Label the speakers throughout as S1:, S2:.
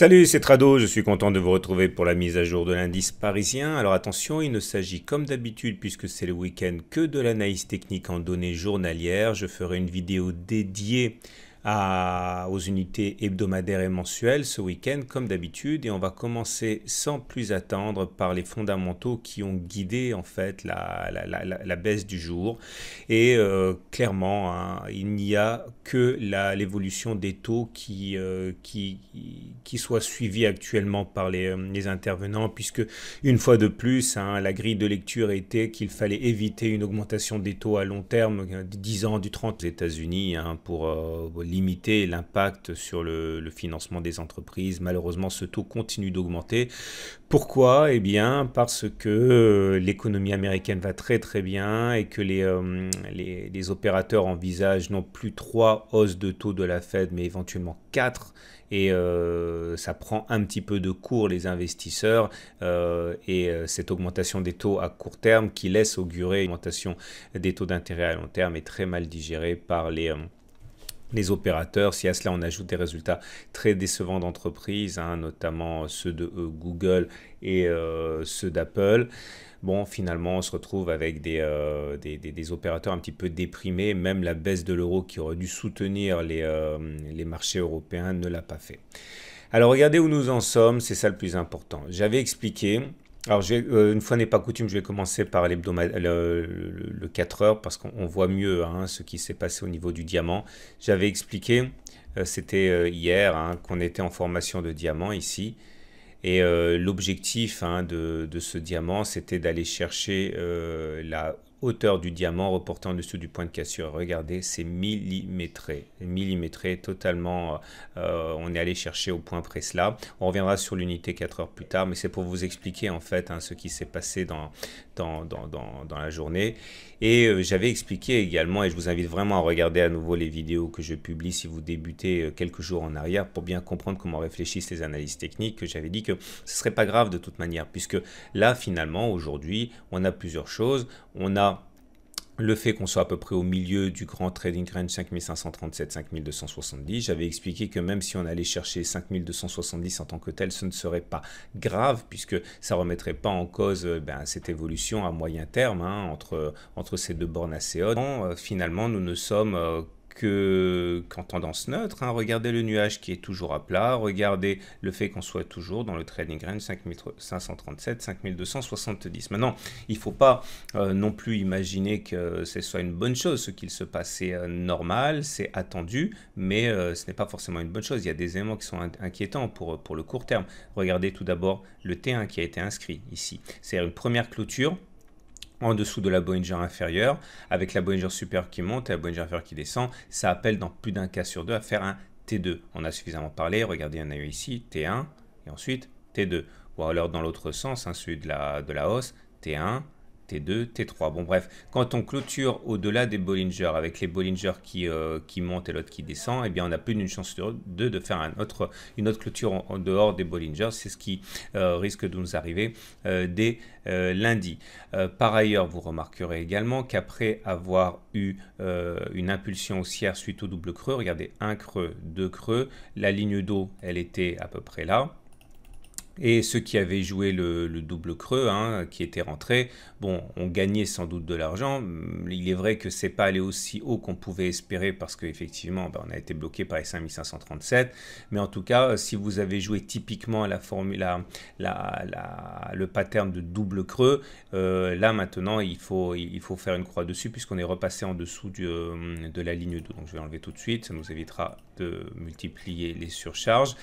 S1: Salut, c'est Trado, je suis content de vous retrouver pour la mise à jour de l'indice parisien. Alors attention, il ne s'agit comme d'habitude, puisque c'est le week-end, que de l'analyse technique en données journalières. Je ferai une vidéo dédiée aux unités hebdomadaires et mensuelles ce week-end, comme d'habitude, et on va commencer sans plus attendre par les fondamentaux qui ont guidé en fait la baisse du jour. Et clairement, hein, il n'y a que l'évolution des taux qui soit suivie actuellement par les intervenants, puisque une fois de plus, hein, la grille de lecture était qu'il fallait éviter une augmentation des taux à long terme, du 10 ans, du 30 aux États-Unis, hein, pour limiter l'impact sur le financement des entreprises. Malheureusement, ce taux continue d'augmenter. Pourquoi? Eh bien, parce que l'économie américaine va très très bien et que les opérateurs envisagent non plus 3 hausses de taux de la Fed, mais éventuellement 4. Et ça prend un petit peu de court les investisseurs cette augmentation des taux à court terme qui laisse augurer une augmentation des taux d'intérêt à long terme est très mal digérée par les opérateurs. Si à cela on ajoute des résultats très décevants d'entreprises, hein, notamment ceux de Google et ceux d'Apple, bon, finalement, on se retrouve avec des opérateurs un petit peu déprimés. Même la baisse de l'euro qui aurait dû soutenir les marchés européens ne l'a pas fait. Alors, regardez où nous en sommes, c'est ça le plus important. J'avais expliqué. Alors, une fois n'est pas coutume, je vais commencer par le 4 heures parce qu'on voit mieux, hein, ce qui s'est passé au niveau du diamant. J'avais expliqué, c'était hier, hein, qu'on était en formation de diamant ici. Et l'objectif, hein, de ce diamant, c'était d'aller chercher la hauteur du diamant reportant en dessous du point de cassure. Regardez, c'est millimétré totalement. On est allé chercher au point près cela. On reviendra sur l'unité 4 heures plus tard, mais c'est pour vous expliquer en fait, hein, ce qui s'est passé dans la journée. Et j'avais expliqué également, et je vous invite vraiment à regarder à nouveau les vidéos que je publie si vous débutez quelques jours en arrière pour bien comprendre comment réfléchissent les analyses techniques, que j'avais dit que ce serait pas grave de toute manière, puisque là finalement aujourd'hui on a plusieurs choses. On a le fait qu'on soit à peu près au milieu du grand trading range 5537-5270, j'avais expliqué que même si on allait chercher 5270 en tant que tel, ce ne serait pas grave puisque ça ne remettrait pas en cause cette évolution à moyen terme, hein, entre ces deux bornes assez hautes. Finalement, nous ne sommes qu'en tendance neutre, hein. Regardez le nuage qui est toujours à plat, regardez le fait qu'on soit toujours dans le trading range 5537-5270. Maintenant, il ne faut pas non plus imaginer que ce soit une bonne chose, ce qu'il se passe. C'est normal, c'est attendu, mais ce n'est pas forcément une bonne chose. Il y a des éléments qui sont inquiétants pour le court terme. Regardez tout d'abord le T1 qui a été inscrit ici. C'est une première clôture en dessous de la Bollinger inférieure, avec la Bollinger supérieure qui monte et la Bollinger inférieure qui descend. Ça appelle dans plus d'un cas sur deux à faire un T2. On a suffisamment parlé, regardez, on a eu ici T1 et ensuite T2. Ou alors dans l'autre sens, hein, celui de la hausse, T1, T2, T3. Bon bref, quand on clôture au-delà des Bollinger, avec les Bollinger qui montent et l'autre qui descend, eh bien on a plus d'une chance sur deux de faire une autre clôture en dehors des Bollinger. C'est ce qui risque de nous arriver dès lundi. Par ailleurs, vous remarquerez également qu'après avoir eu une impulsion haussière suite au double creux, regardez, un creux, deux creux, la ligne d'eau, elle était à peu près là. Et ceux qui avaient joué le double creux, hein, qui étaient rentrés, bon, ont gagné sans doute de l'argent. Il est vrai que c'est pas allé aussi haut qu'on pouvait espérer parce qu'effectivement, on a été bloqué par les 5537. Mais en tout cas, si vous avez joué typiquement à la formule, le pattern de double creux, là maintenant, il faut faire une croix dessus puisqu'on est repassé en dessous de la ligne 2. Donc je vais enlever tout de suite, ça nous évitera de multiplier les surcharges.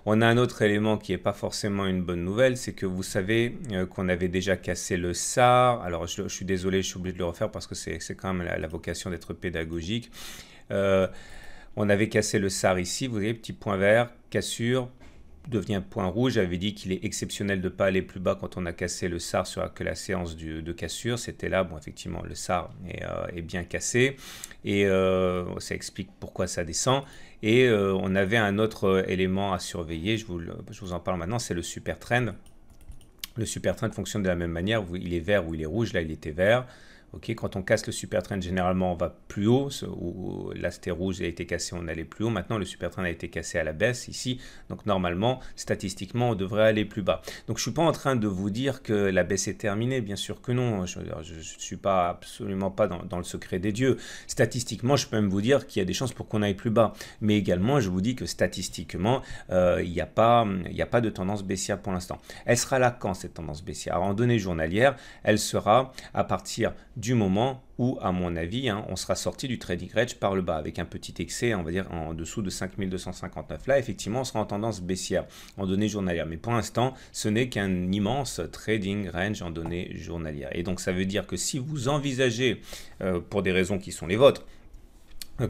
S1: On a un autre élément qui n'est pas forcément une bonne nouvelle, c'est que vous savez qu'on avait déjà cassé le SAR. Alors je suis désolé, je suis obligé de le refaire parce que c'est quand même la vocation d'être pédagogique. On avait cassé le SAR ici, vous voyez, petit point vert, cassure, devient point rouge. J'avais dit qu'il est exceptionnel de ne pas aller plus bas quand on a cassé le SAR sur la séance de cassure. C'était là, bon, effectivement, le SAR est bien cassé et ça explique pourquoi ça descend. Et on avait un autre élément à surveiller, je vous en parle maintenant, c'est le super trend. Le super trend fonctionne de la même manière, il est vert ou il est rouge, là il était vert. Ok, quand on casse le super trend, généralement on va plus haut, où là c'était rouge, il a été cassé, on allait plus haut. Maintenant le super trend a été cassé à la baisse ici, donc normalement, statistiquement, on devrait aller plus bas. Donc je suis pas en train de vous dire que la baisse est terminée, bien sûr que non. Je ne suis pas absolument pas dans le secret des dieux. Statistiquement, je peux même vous dire qu'il y a des chances pour qu'on aille plus bas. Mais également, je vous dis que statistiquement, il n'y a pas de tendance baissière pour l'instant. Elle sera là quand cette tendance baissière? Alors, en données journalières, elle sera à partir du moment où, à mon avis, on sera sorti du trading range par le bas, avec un petit excès, on va dire, en dessous de 5259. Là, effectivement, on sera en tendance baissière en données journalières. Mais pour l'instant, ce n'est qu'un immense trading range en données journalières. Et donc, ça veut dire que si vous envisagez, pour des raisons qui sont les vôtres,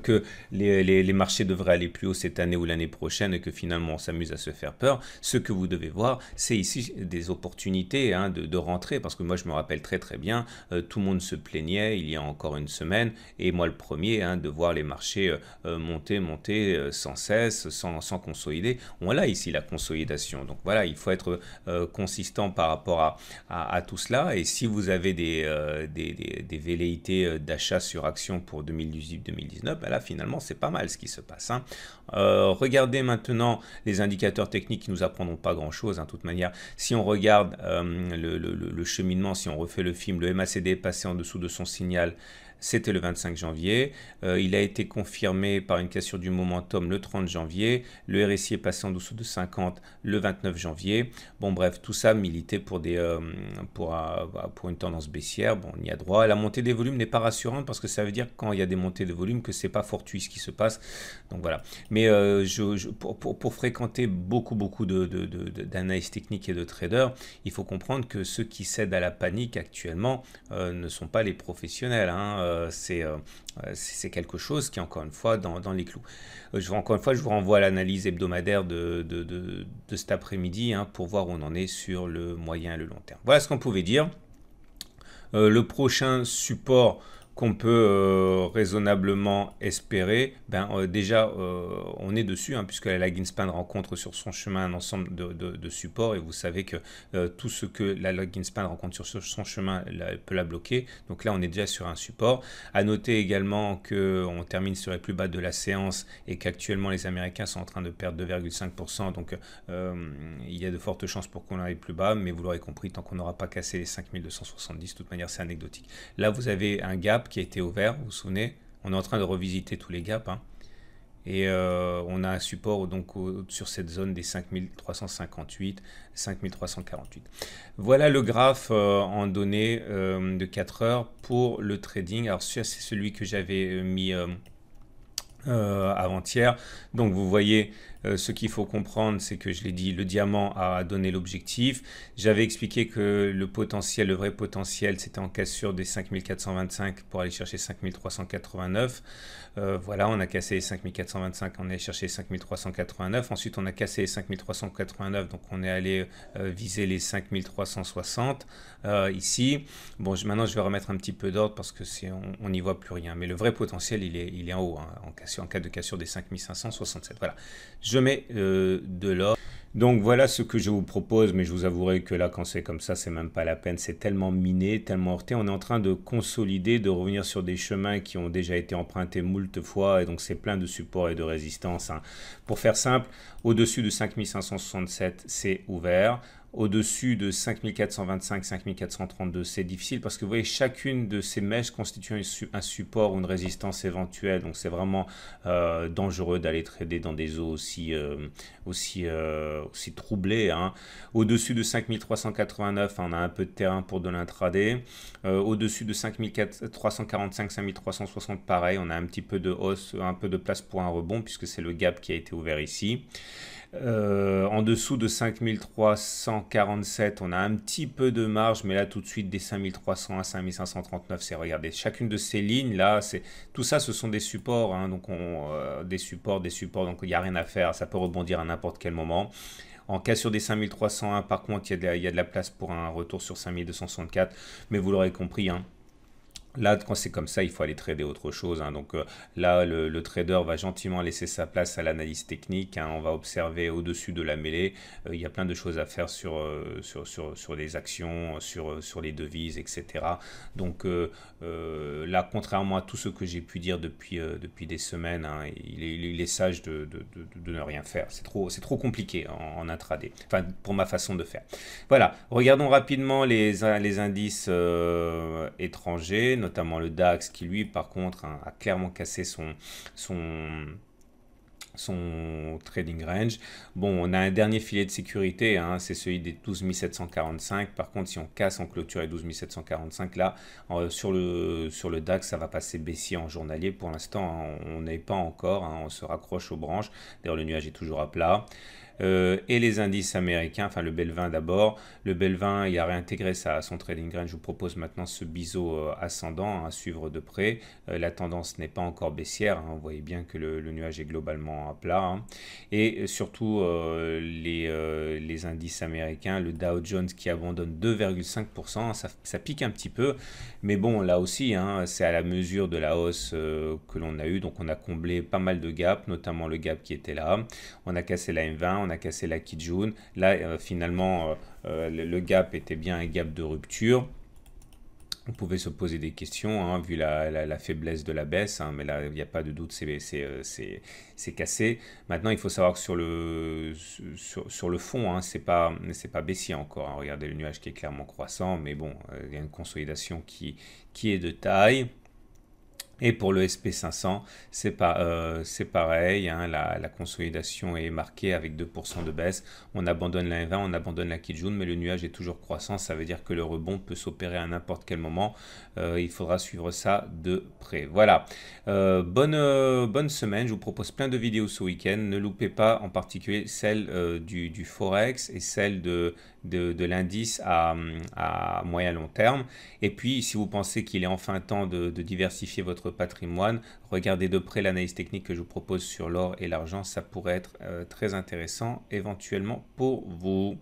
S1: que les marchés devraient aller plus haut cette année ou l'année prochaine et que finalement on s'amuse à se faire peur, ce que vous devez voir, c'est ici des opportunités de rentrer, parce que moi je me rappelle très très bien, tout le monde se plaignait il y a encore une semaine, et moi le premier, de voir les marchés monter sans cesse, sans consolider. On a ici la consolidation, donc voilà, il faut être consistant par rapport à tout cela, et si vous avez des velléités d'achat sur action pour 2018-2019, ben là finalement c'est pas mal ce qui se passe. Regardez maintenant les indicateurs techniques qui nous apprendront pas grand chose. De toute manière, si on regarde le cheminement, si on refait le film, le MACD est passé en dessous de son signal. C'était le 25 janvier. Il a été confirmé par une cassure du momentum le 30 janvier. Le RSI est passé en dessous de 50 le 29 janvier. Bon, bref, tout ça militait pour une tendance baissière. Bon, on y a droit. La montée des volumes n'est pas rassurante parce que ça veut dire quand il y a des montées de volume que c'est pas fortuit ce qui se passe. Donc voilà. Mais pour fréquenter beaucoup d'analystes techniques et de traders, il faut comprendre que ceux qui cèdent à la panique actuellement ne sont pas les professionnels. C'est quelque chose qui est encore une fois dans les clous. Encore une fois, je vous renvoie à l'analyse hebdomadaire de cet après-midi pour voir où on en est sur le moyen et le long terme. Voilà ce qu'on pouvait dire. Le prochain support qu'on peut raisonnablement espérer, déjà on est dessus, puisque la Lagging-Span rencontre sur son chemin un ensemble de supports, et vous savez que tout ce que la Lagging-Span rencontre sur son chemin peut la bloquer. Donc là on est déjà sur un support. À noter également qu'on termine sur les plus bas de la séance et qu'actuellement les Américains sont en train de perdre 2,5%, donc il y a de fortes chances pour qu'on aille plus bas, mais vous l'aurez compris, tant qu'on n'aura pas cassé les 5270, de toute manière c'est anecdotique. Là vous avez un gap qui a été ouvert, vous vous souvenez, on est en train de revisiter tous les gaps, et on a un support donc sur cette zone des 5358, 5348. Voilà le graphe en données de 4 heures pour le trading. Alors c'est celui que j'avais mis avant-hier. Donc vous voyez, ce qu'il faut comprendre, c'est que je l'ai dit, le diamant a donné l'objectif. J'avais expliqué que le vrai potentiel, c'était en cassure des 5425 pour aller chercher 5389. Voilà, on a cassé les 5425, on est allé chercher les 5389. Ensuite, on a cassé les 5389, donc on est allé viser les 5360 ici. Bon, maintenant, je vais remettre un petit peu d'ordre parce que on n'y voit plus rien. Mais le vrai potentiel, il est en haut, en cas de cassure des 5567. Voilà. Je mets de l'ordre. Donc voilà ce que je vous propose, mais je vous avouerai que là, quand c'est comme ça, c'est même pas la peine. C'est tellement miné, tellement heurté. On est en train de consolider, de revenir sur des chemins qui ont déjà été empruntés moult fois, et donc c'est plein de supports et de résistances. Pour faire simple, au-dessus de 5567, c'est ouvert. Au-dessus de 5425, 5432, c'est difficile parce que vous voyez, chacune de ces mèches constitue un support ou une résistance éventuelle. Donc c'est vraiment dangereux d'aller trader dans des eaux aussi troublées. Au-dessus de 5389, on a un peu de terrain pour de l'intraday. Au-dessus de 5345, 5360, pareil, on a un petit peu de hausse, un peu de place pour un rebond puisque c'est le gap qui a été ouvert ici. En dessous de 5347, on a un petit peu de marge, mais là tout de suite des 5300 à 5539, c'est, regardez, chacune de ces lignes là, tout ça, ce sont des supports, donc des supports, donc il n'y a rien à faire, ça peut rebondir à n'importe quel moment. En cas sur des 5301, par contre, il y a de la place pour un retour sur 5264, mais vous l'aurez compris, Là, quand c'est comme ça, il faut aller trader autre chose, hein. Donc là, le trader va gentiment laisser sa place à l'analyse technique, hein. On va observer au-dessus de la mêlée. Il y a plein de choses à faire sur les actions, sur les devises, etc. Donc là, contrairement à tout ce que j'ai pu dire depuis des semaines, hein, il est sage de ne rien faire. C'est trop compliqué en intraday. Enfin, pour ma façon de faire. Voilà, regardons rapidement les indices étrangers, notamment le DAX qui lui par contre hein, a clairement cassé son, son trading range. Bon, on a un dernier filet de sécurité, hein, c'est celui des 12 745. Par contre, si on casse en clôture les 12 745, là, sur le DAX, ça va passer baissier en journalier. Pour l'instant, hein, on n'est pas encore, hein, on se raccroche aux branches. D'ailleurs, le nuage est toujours à plat. Et les indices américains, enfin le Belvin d'abord. Le Belvin, il a réintégré son trading range. Je vous propose maintenant ce biseau ascendant hein, à suivre de près. La tendance n'est pas encore baissière. Hein, vous voyez bien que le nuage est globalement à plat. Hein. Et surtout les indices américains, le Dow Jones qui abandonne 2,5%. Ça pique un petit peu. Mais bon, là aussi, hein, c'est à la mesure de la hausse que l'on a eu. Donc on a comblé pas mal de gaps, notamment le gap qui était là. On a cassé la M20, on a cassé la Kijun. Là, finalement, le gap était bien un gap de rupture. On pouvait se poser des questions, hein, vu la faiblesse de la baisse, hein, mais là, il n'y a pas de doute, c'est cassé. Maintenant, il faut savoir que sur le fond, hein, c'est pas baissier encore. Hein. Regardez le nuage qui est clairement croissant, mais bon, il y a une consolidation qui est de taille. Et pour le SP500, c'est pareil, hein, la consolidation est marquée avec 2% de baisse. On abandonne la M20, on abandonne la Kijun, mais le nuage est toujours croissant. Ça veut dire que le rebond peut s'opérer à n'importe quel moment. Il faudra suivre ça de près. Voilà, bonne semaine. Je vous propose plein de vidéos ce week-end. Ne loupez pas en particulier celle du Forex et celle de l'indice à moyen long terme. Et puis, si vous pensez qu'il est enfin temps de diversifier votre patrimoine, regardez de près l'analyse technique que je vous propose sur l'or et l'argent. Ça pourrait être très intéressant éventuellement pour vous.